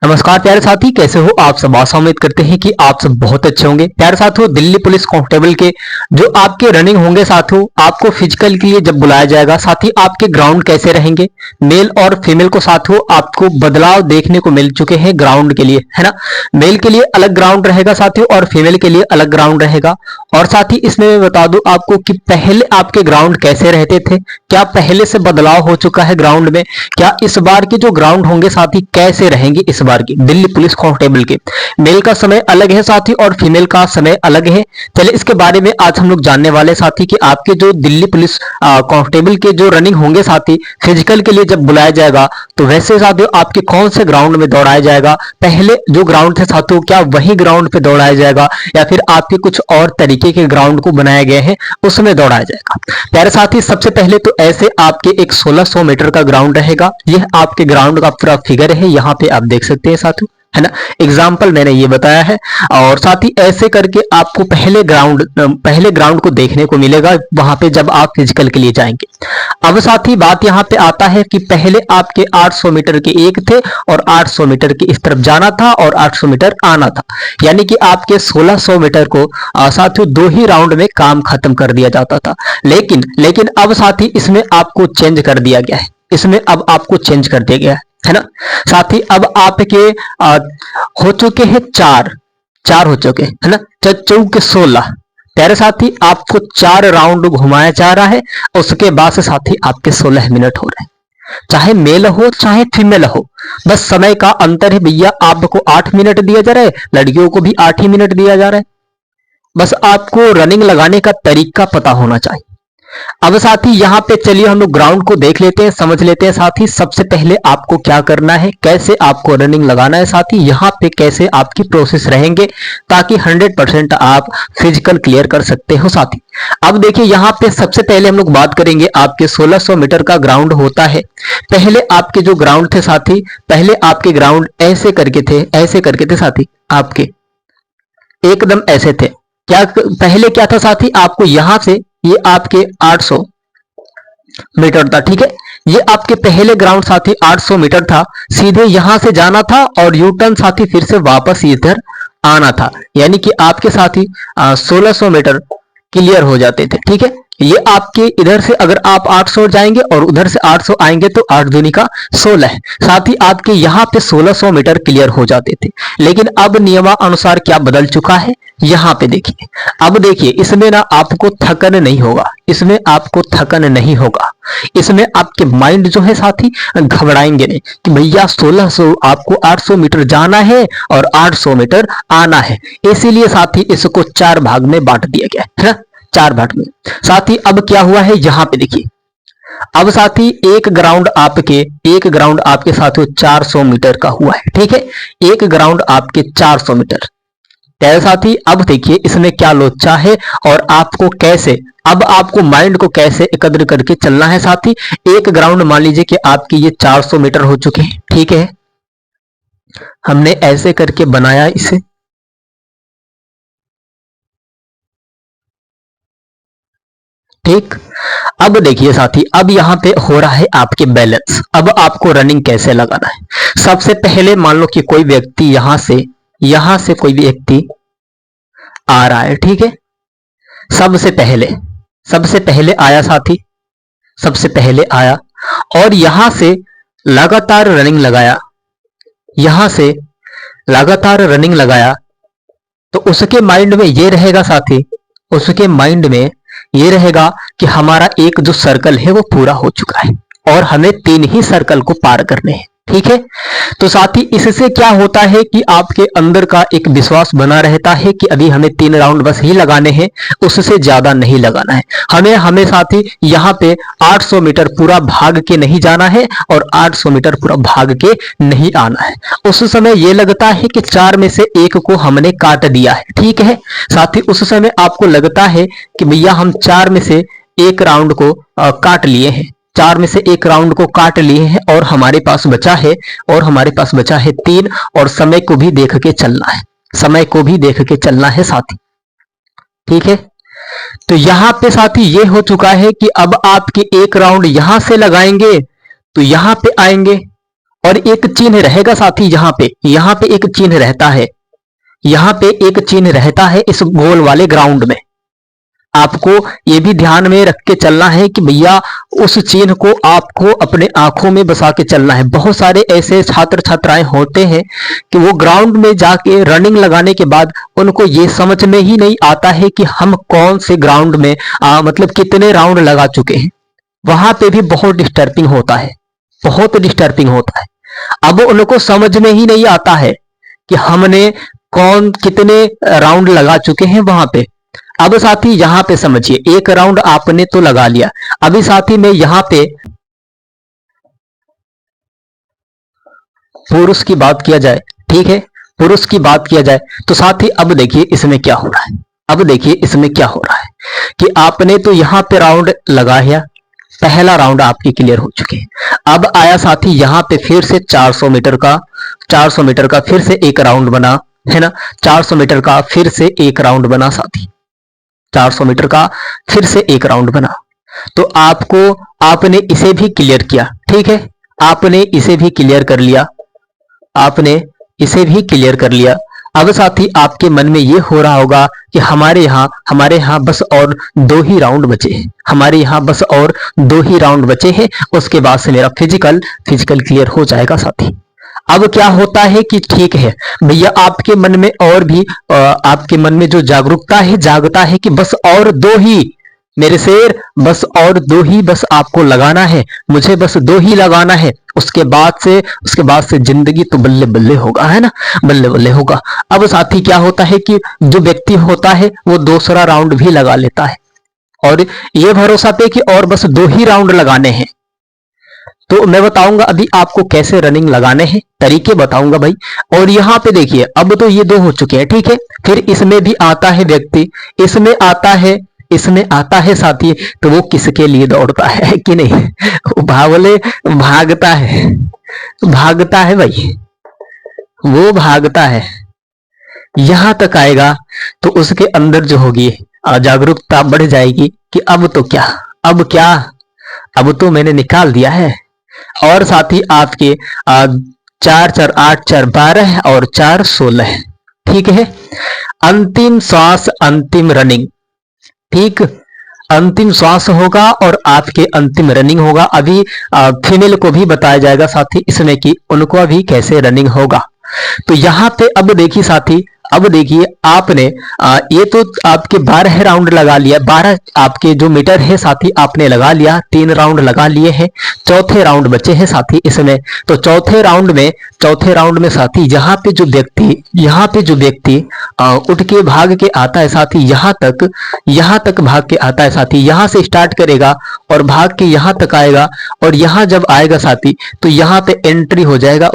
नमस्कार प्यारे साथी, कैसे हो आप सब। आशा उम्मीद करते हैं कि आप सब बहुत अच्छे होंगे। प्यारे साथियों, दिल्ली पुलिस कांस्टेबल के जो आपके रनिंग होंगे साथियों, आपको फिजिकल के लिए जब बुलाया जाएगा, साथ ही आपके ग्राउंड कैसे रहेंगे, मेल और फीमेल को साथियों आपको बदलाव देखने को मिल चुके हैं ग्राउंड के लिए, है ना। मेल के लिए अलग ग्राउंड रहेगा साथियों और फीमेल के लिए अलग ग्राउंड रहेगा। और साथ ही इसमें मैं बता दूं आपको कि पहले आपके ग्राउंड कैसे रहते थे, क्या पहले से बदलाव हो चुका है ग्राउंड में, क्या इस बार के जो ग्राउंड होंगे साथी कैसे रहेंगे इस बार की दिल्ली पुलिस कांस्टेबल के। मेल का समय अलग है साथी और फीमेल का समय अलग है। चलिए इसके बारे में आज हम लोग जानने वाले साथी कि आपके जो दिल्ली पुलिस कांस्टेबल के जो रनिंग होंगे साथी, फिजिकल के लिए जब बुलाया जाएगा तो वैसे साथियों आपके कौन से ग्राउंड में दौड़ाया जाएगा, पहले जो ग्राउंड थे साथियों क्या वही ग्राउंड पे दौड़ाया जाएगा या फिर आपके कुछ और तरीके के ग्राउंड को बनाया गया है उसमें दौड़ाया जाएगा। प्यारे साथी, सबसे पहले तो ऐसे आपके एक 1600 मीटर का ग्राउंड रहेगा। यह आपके ग्राउंड का पूरा फिगर है, यहाँ पे आप देख सकते हैं साथियों, है ना। एग्जाम्पल मैंने ये बताया है। और साथ ही ऐसे करके आपको पहले ग्राउंड को देखने को मिलेगा वहां पे जब आप फिजिकल के लिए जाएंगे। अब साथ ही बात यहाँ पे आता है कि पहले आपके 800 मीटर के एक थे और 800 मीटर की इस तरफ जाना था और 800 मीटर आना था, यानी कि आपके 1600 मीटर को साथियों 2 ही राउंड में काम खत्म कर दिया जाता था। लेकिन अब साथ ही इसमें आपको चेंज कर दिया गया है, इसमें अब आपको चेंज कर दिया गया है ना। साथ ही अब आपके हो चुके हैं चार हो चुके है ना, चौके 16। प्यारे साथी, आपको 4 राउंड घुमाया जा रहा है, उसके बाद से साथी आपके 16 मिनट हो रहे हैं। चाहे मेल हो चाहे फीमेल हो, बस समय का अंतर है भैया। आपको 8 मिनट दिया जा रहा है, लड़कियों को भी 8 ही मिनट दिया जा रहा है। बस आपको रनिंग लगाने का तरीका पता होना चाहिए। अब साथी यहाँ पे चलिए हम लोग ग्राउंड को देख लेते हैं, समझ लेते हैं साथी। सबसे पहले आपको क्या करना है, कैसे आपको रनिंग लगाना है साथी, यहाँ पे कैसे आपकी प्रोसेस रहेंगे ताकि 100% आप फिजिकल क्लियर कर सकते हो साथी। अब देखिए यहाँ पे सबसे पहले हम लोग बात करेंगे, आपके 1600 मीटर का ग्राउंड होता है। पहले आपके जो ग्राउंड थे साथी, पहले आपके ग्राउंड ऐसे करके थे साथी, आपके एकदम ऐसे थे। क्या पहले क्या था साथी, आपको यहां से ये आपके 800 मीटर था, ठीक है। ये आपके पहले ग्राउंड साथी 800 मीटर था, सीधे यहां से जाना था और यू टर्न साथी फिर से वापस इधर आना था, यानी कि आपके साथी 1600 मीटर क्लियर हो जाते थे, ठीक है। ये आपके इधर से अगर आप 800 जाएंगे और उधर से 800 आएंगे तो 8 दूनी का 16 है, साथ ही आपके यहाँ पे 1600 मीटर क्लियर हो जाते थे। लेकिन अब नियमानुसार क्या बदल चुका है, यहाँ पे देखिए। अब देखिए इसमें ना आपको थकन नहीं होगा, इसमें आपको थकन नहीं होगा। इसमें आपके माइंड जो है साथी घबराएंगे नहीं कि भैया 1600 आपको 800 मीटर जाना है और 800 मीटर आना है। इसीलिए साथी इसको 4 भाग में बांट दिया गया है ना, 4 भाग में। साथी अब क्या हुआ है यहाँ पे देखिए। अब साथी एक ग्राउंड आपके साथियों 400 मीटर का हुआ है, ठीक है। एक ग्राउंड आपके 400 मीटर। प्यारे साथी, अब देखिए इसमें क्या लोचा है और आपको कैसे, अब आपको माइंड को कैसे एकत्र करके चलना है साथी। एक ग्राउंड मान लीजिए कि आपकी ये 400 मीटर हो चुके हैं, ठीक है। हमने ऐसे करके बनाया इसे, ठीक। अब देखिए साथी, अब यहां पे हो रहा है आपके बैलेंस। अब आपको रनिंग कैसे लगाना है। सबसे पहले मान लो कि कोई व्यक्ति यहां से कोई व्यक्ति आ रहा है, ठीक है। सबसे पहले आया साथी, सबसे पहले आया और यहां से लगातार रनिंग लगाया, यहां से लगातार रनिंग लगाया, तो उसके माइंड में ये रहेगा साथी, उसके माइंड में ये रहेगा कि हमारा एक जो सर्कल है वो पूरा हो चुका है और हमें 3 ही सर्कल को पार करने हैं, ठीक है। तो साथी इससे क्या होता है कि आपके अंदर का एक विश्वास बना रहता है कि अभी हमें 3 राउंड बस ही लगाने हैं, उससे ज्यादा नहीं लगाना है हमें साथी। यहाँ पे 800 मीटर पूरा भाग के नहीं जाना है और 800 मीटर पूरा भाग के नहीं आना है। उस समय ये लगता है कि 4 में से 1 को हमने काट दिया है, ठीक है साथी। उस समय आपको लगता है कि भैया हम 4 में से 1 राउंड को काट लिए हैं, 4 में से 1 राउंड को काट लिए हैं और हमारे पास बचा है 3 और समय को भी देख के चलना है, समय को भी देख के चलना है साथी, ठीक है। तो यहां पे साथी ये हो चुका है कि अब आपके 1 राउंड यहां से लगाएंगे तो यहां पे आएंगे और एक चिन्ह रहेगा साथी, यहाँ पे एक चिन्ह रहता है, यहाँ पे एक चिन्ह रहता है इस गोल वाले ग्राउंड में। आपको ये भी ध्यान में रख के चलना है कि भैया उस चिन्ह को आपको अपने आंखों में बसा के चलना है। बहुत सारे ऐसे छात्र छात्राएं होते हैं कि वो ग्राउंड में जाके रनिंग लगाने के बाद उनको ये समझ में ही नहीं आता है कि हम कौन से ग्राउंड में मतलब कितने राउंड लगा चुके हैं। वहां पे भी बहुत डिस्टर्बिंग होता है, बहुत डिस्टर्बिंग होता है। अब उनको समझ में ही नहीं आता है कि हमने कितने राउंड लगा चुके हैं वहां पे। अब साथी यहाँ पे समझिए, एक राउंड आपने तो लगा लिया। अभी साथी में यहाँ पे पुरुष की बात किया जाए, ठीक है, पुरुष की बात किया जाए तो साथी अब देखिए इसमें क्या हो रहा है। अब देखिए इसमें क्या हो रहा है कि आपने तो यहाँ पे राउंड लगाया, पहला राउंड आपके क्लियर हो चुके हैं। अब आया साथी यहाँ पे फिर से 400 मीटर का फिर से एक राउंड बना, है ना, 400 मीटर का फिर से एक राउंड बना साथी, 400 मीटर का फिर से एक राउंड बना। तो आपने इसे भी क्लियर किया, ठीक है, आपने इसे भी क्लियर कर लिया, आपने इसे भी क्लियर कर लिया। अब साथी आपके मन में ये हो रहा होगा कि हमारे यहाँ बस और 2 ही राउंड बचे हैं, हमारे यहाँ बस और 2 ही राउंड बचे हैं, उसके बाद से मेरा फिजिकल क्लियर हो जाएगा साथी। अब क्या होता है कि ठीक है भैया, आपके मन में और भी आपके मन में जो जागरूकता है जागता है कि बस और 2 ही मेरे शेर, बस और 2 ही बस आपको लगाना है, मुझे बस 2 ही लगाना है। उसके बाद से जिंदगी तो बल्ले बल्ले होगा, है ना, बल्ले बल्ले होगा। अब साथी क्या होता है कि जो व्यक्ति होता है वो दूसरा राउंड भी लगा लेता है और ये भरोसा पे कि और बस 2 ही राउंड लगाने हैं। तो मैं बताऊंगा अभी आपको कैसे रनिंग लगाने हैं, तरीके बताऊंगा भाई। और यहाँ पे देखिए अब तो ये 2 हो चुके हैं, ठीक है। फिर इसमें भी आता है व्यक्ति, इसमें आता है साथी, तो वो किसके लिए दौड़ता है कि नहीं, भागता है भाई, वो भागता है। यहां तक आएगा तो उसके अंदर जो होगी जागरूकता बढ़ जाएगी कि अब तो मैंने निकाल दिया है। और साथ ही आपके 4 4 8 4 12 और 4 16, ठीक है। अंतिम श्वास, अंतिम रनिंग, ठीक, अंतिम श्वास होगा और आपके अंतिम रनिंग होगा। अभी फीमेल को भी बताया जाएगा साथी इसमें कि उनको अभी कैसे रनिंग होगा। तो यहाँ पे अब देखिए साथी, अब देखिए आपने ये तो आपके 12 राउंड लगा लिया, 12 आपके जो मीटर है साथी आपने लगा लिया, 3 राउंड लगा लिए हैं, चौथे राउंड बचे हैं साथी इसमें। तो चौथे राउंड में साथी यहाँ पे जो व्यक्ति उठ के भाग के आता है साथी, यहाँ तक भाग के आता है साथी, यहाँ से स्टार्ट करेगा और भाग के यहाँ तक आएगा। और यहाँ जब आएगा साथी तो यहाँ पे एंट्री हो जाएगा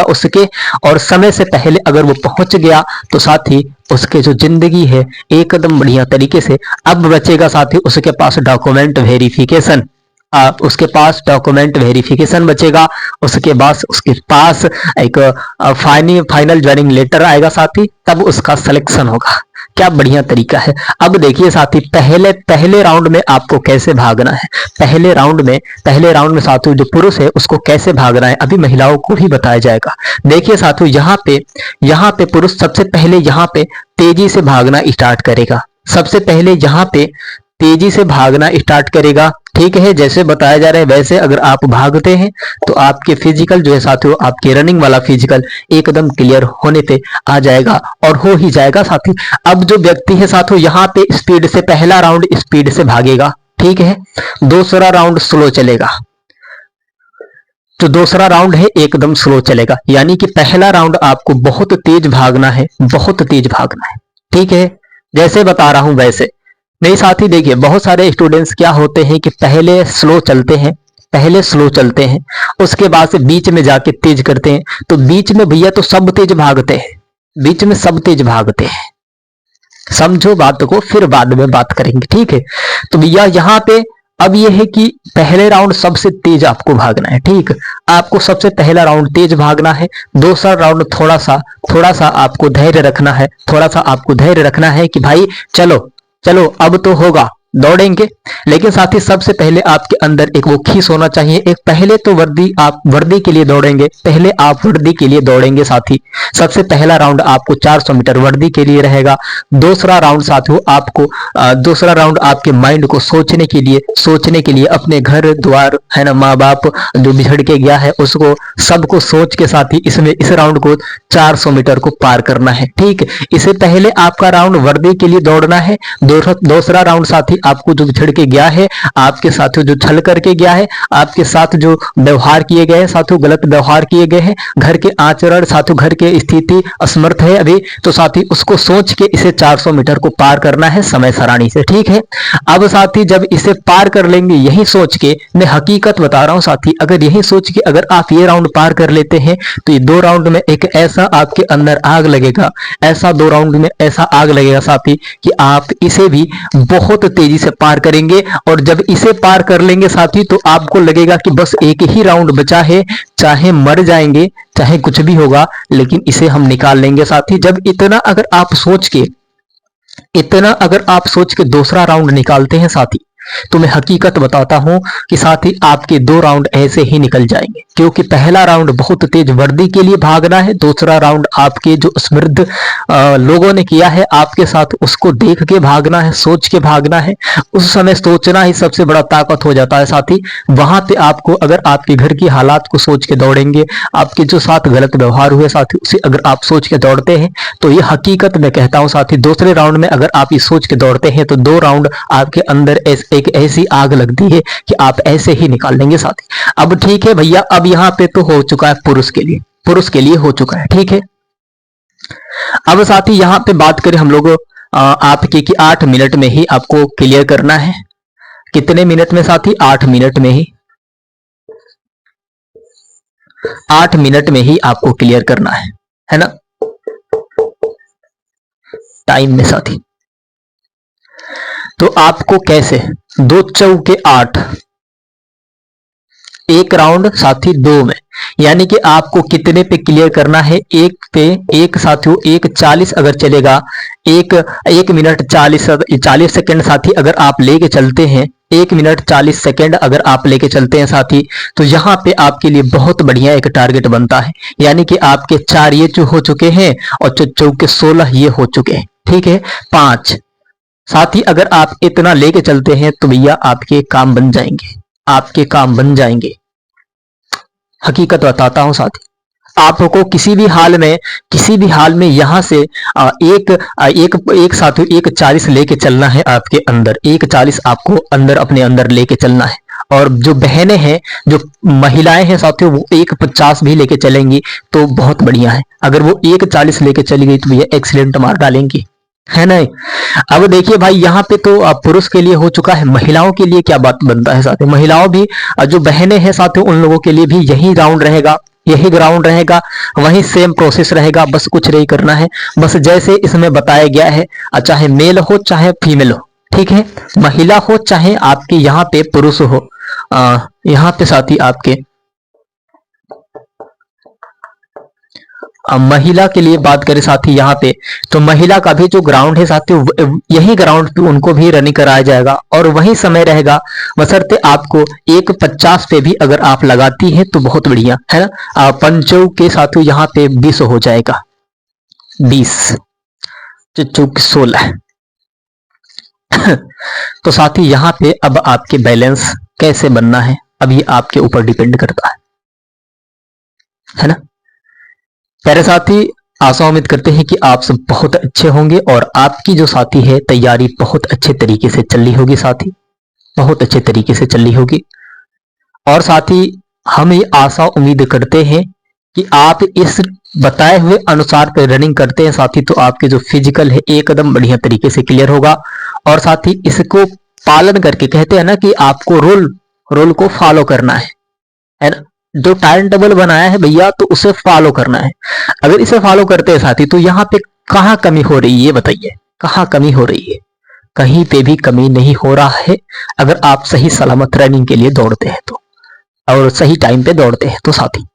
उसके, और समय से पहले अगर वो पहुंच गया तो साथी उसके जो जिंदगी है एकदम बढ़िया तरीके से। अब बचेगा साथी उसके पास डॉक्यूमेंट वेरिफिकेशन, बचेगा। उसके बाद उसके पास एक फाइनल ज्वाइनिंग लेटर आएगा साथी, तब उसका सिलेक्शन होगा। क्या बढ़िया तरीका है। अब देखिए साथी पहले राउंड में आपको कैसे भागना है, पहले राउंड में साथियों जो पुरुष है उसको कैसे भागना है, अभी महिलाओं को भी बताया जाएगा। देखिए साथियों यहाँ पे पुरुष सबसे पहले यहाँ पे तेजी से भागना स्टार्ट करेगा, ठीक है। जैसे बताया जा रहा है वैसे अगर आप भागते हैं तो आपके फिजिकल जो है साथियों, आपके रनिंग वाला फिजिकल एकदम क्लियर होने पे आ जाएगा और हो ही जाएगा साथी। अब जो व्यक्ति है साथियों यहाँ पे स्पीड से, पहला राउंड स्पीड से भागेगा, ठीक है, दूसरा राउंड स्लो चलेगा, जो दूसरा राउंड है एकदम स्लो चलेगा। यानी कि पहला राउंड आपको बहुत तेज भागना है, ठीक है, जैसे बता रहा हूं वैसे नहीं साथी। देखिए बहुत सारे स्टूडेंट्स क्या होते हैं कि पहले स्लो चलते हैं, उसके बाद से बीच में जाके तेज करते हैं। तो बीच में भैया तो सब तेज भागते हैं, समझो बात को, फिर बाद में बात करेंगे, ठीक है। तो भैया यहाँ पे अब ये है कि पहले राउंड सबसे तेज आपको भागना है, ठीक, आपको सबसे पहला राउंड तेज भागना है। दूसरा राउंड थोड़ा सा आपको धैर्य रखना है, कि भाई चलो अब तो होगा, दौड़ेंगे, लेकिन साथ ही सबसे पहले आपके अंदर एक वो खीस होना चाहिए। एक पहले तो आप वर्दी के लिए दौड़ेंगे, पहले आप वर्दी के लिए दौड़ेंगे साथी। सबसे पहला राउंड आपको 400 मीटर वर्दी के लिए रहेगा। दूसरा राउंड साथियों आपको दूसरा राउंड आपके माइंड को सोचने के लिए अपने घर द्वार है ना, माँ बाप जो बिछड़ के गया है उसको सबको सोच के साथी इसमें इस राउंड को 400 मीटर को पार करना है। ठीक, इससे पहले आपका राउंड वर्दी के लिए दौड़ना है। दूसरा राउंड साथी आपको जो बिछड़ के गया है, आपके साथियों जो छल करके गया है, आपके साथ जो व्यवहार किए गए हैं साथियों, गलत व्यवहार किए गए हैं, घर के आचरण साथियों, घर के स्थिति असमर्थ है अभी, तो साथी उसको सोच के इसे 400 मीटर को पार करना है समय सारणी से। ठीक है, अब साथी जब इसे पार कर लेंगे, यही सोच के मैं हकीकत बता रहा हूं साथी, अगर यही सोच के अगर आप ये राउंड पार कर लेते हैं तो ये 2 राउंड में एक ऐसा आपके अंदर आग लगेगा, ऐसा 2 राउंड में ऐसा आग लगेगा साथी कि आप इसे भी बहुत तेजी से पार करेंगे। और जब इसे पार कर लेंगे साथी तो आपको लगेगा कि बस एक ही राउंड बचा है, चाहे मर जाएंगे चाहे कुछ भी होगा, लेकिन इसे हम निकाल लेंगे साथी। जब इतना अगर आप सोच के दूसरा राउंड निकालते हैं साथी, तो मैं हकीकत बताता हूं कि साथी आपके 2 राउंड ऐसे ही निकल जाएंगे, क्योंकि पहला राउंड बहुत तेज वर्दी के लिए भागना है, दूसरा राउंड आपके जो समृद्ध लोगों ने किया है आपके साथ उसको देख के भागना है, सोच के भागना है। उस समय सोचना ही सबसे बड़ा ताकत हो जाता है साथी। वहां पे आपको अगर आपके घर की हालात को सोच के दौड़ेंगे, आपके जो साथ गलत व्यवहार हुए साथी उसे अगर आप सोच के दौड़ते हैं, तो ये हकीकत मैं कहता हूं साथी, दूसरे राउंड में अगर आप ये सोच के दौड़ते हैं तो 2 राउंड आपके अंदर एक ऐसी आग लगती है कि आप ऐसे ही निकाल लेंगे साथी। अब ठीक है भैया, अब यहाँ पे तो हो चुका है पुरुष के लिए हो चुका है। ठीक है, अब साथी यहाँ पे बात करें हम लोग आपके कि 8 मिनट में ही आपको क्लियर करना है। कितने मिनट में साथी? 8 मिनट में ही, 8 मिनट में ही आपको क्लियर करना है ना, टाइम में साथी। तो आपको कैसे 2 चौके 8, एक राउंड साथी 2 में, यानी कि आपको कितने पे क्लियर करना है? एक पे एक साथियों, 1:40 अगर चलेगा, 1 मिनट 40 सेकंड साथी अगर आप लेके चलते हैं, 1 मिनट 40 सेकंड अगर आप लेके चलते हैं साथी, तो यहाँ पे आपके लिए बहुत बढ़िया एक टारगेट बनता है। यानी कि आपके 4 ये जो हो चुके हैं और चौके 16 ये हो चुके हैं। ठीक है, 5 साथी अगर आप इतना लेके चलते हैं तो भैया आपके काम बन जाएंगे, आपके काम बन जाएंगे। हकीकत बताता हूं साथी, आपको किसी भी हाल में यहां से एक साथियों 1:40 लेके चलना है आपके अंदर, 1:40 आपको अपने अंदर लेके चलना है। और जो बहनें हैं, जो महिलाएं हैं साथियों, वो 1:50 भी लेके चलेंगी तो बहुत बढ़िया है। अगर वो 1:40 लेके चली गई तो भैया एक्सीडेंट मार डालेंगी, है नहीं। अब देखिए भाई, यहाँ पे तो पुरुष के लिए हो चुका है, महिलाओं के लिए क्या बात बनता है साथियों? महिलाओं भी जो बहनें हैं साथियों, उन लोगों के लिए भी यही राउंड रहेगा, यही ग्राउंड रहेगा, वही सेम प्रोसेस रहेगा। बस कुछ नहीं करना है, बस जैसे इसमें बताया गया है, चाहे मेल हो चाहे फीमेल हो, ठीक है, महिला हो चाहे आपके यहाँ पे पुरुष हो। यहाँ पे साथी आपके महिला के लिए बात करें साथी यहाँ पे, तो महिला का भी जो ग्राउंड है साथी, यही ग्राउंड पे उनको भी रनिंग कराया जाएगा और वही समय रहेगा, बशर्ते आपको 1:50 पे भी अगर आप लगाती हैं तो बहुत बढ़िया है ना। पंचों के साथियों यहाँ पे 20 हो जाएगा, 20 चौक 16 तो साथी यहाँ पे अब आपके बैलेंस कैसे बनना है, अब ये आपके ऊपर डिपेंड करता है ना। प्यारे साथी, आशा उम्मीद करते हैं कि आप सब बहुत अच्छे होंगे और आपकी जो साथी है तैयारी बहुत अच्छे तरीके से चल रही होगी साथी, बहुत अच्छे तरीके से चल रही होगी। और साथी हम ये आशा उम्मीद करते हैं कि आप इस बताए हुए अनुसार पे रनिंग करते हैं साथी, तो आपके जो फिजिकल है एकदम बढ़िया तरीके से क्लियर होगा। और साथी इसको पालन करके, कहते हैं ना कि आपको रोल को फॉलो करना है ना। जो टाइम टेबल बनाया है भैया तो उसे फॉलो करना है। अगर इसे फॉलो करते हैं साथी तो यहाँ पे कहाँ कमी हो रही है ये बताइए, कहाँ कमी हो रही है? कहीं पे भी कमी नहीं हो रहा है, अगर आप सही सलामत रनिंग के लिए दौड़ते हैं तो, और सही टाइम पे दौड़ते हैं तो साथी।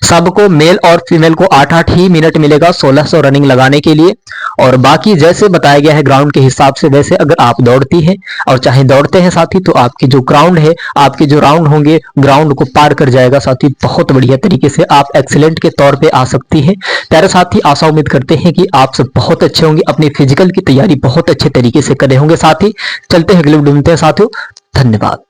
सबको मेल और फीमेल को 8-8 ही मिनट मिलेगा 1600 रनिंग लगाने के लिए। और बाकी जैसे बताया गया है ग्राउंड के हिसाब से, वैसे अगर आप दौड़ती हैं और चाहे दौड़ते हैं साथी, तो आपके जो ग्राउंड है, आपके जो राउंड होंगे ग्राउंड को पार कर जाएगा साथी। बहुत बढ़िया तरीके से आप एक्सीलेंट के तौर पे आ सकती हैं। प्यारे साथी, आशा उम्मीद करते हैं कि आप सब बहुत अच्छे होंगे, अपनी फिजिकल की तैयारी बहुत अच्छे तरीके से करे होंगे साथी। चलते हैं अगले वीडियो में, साथियों धन्यवाद।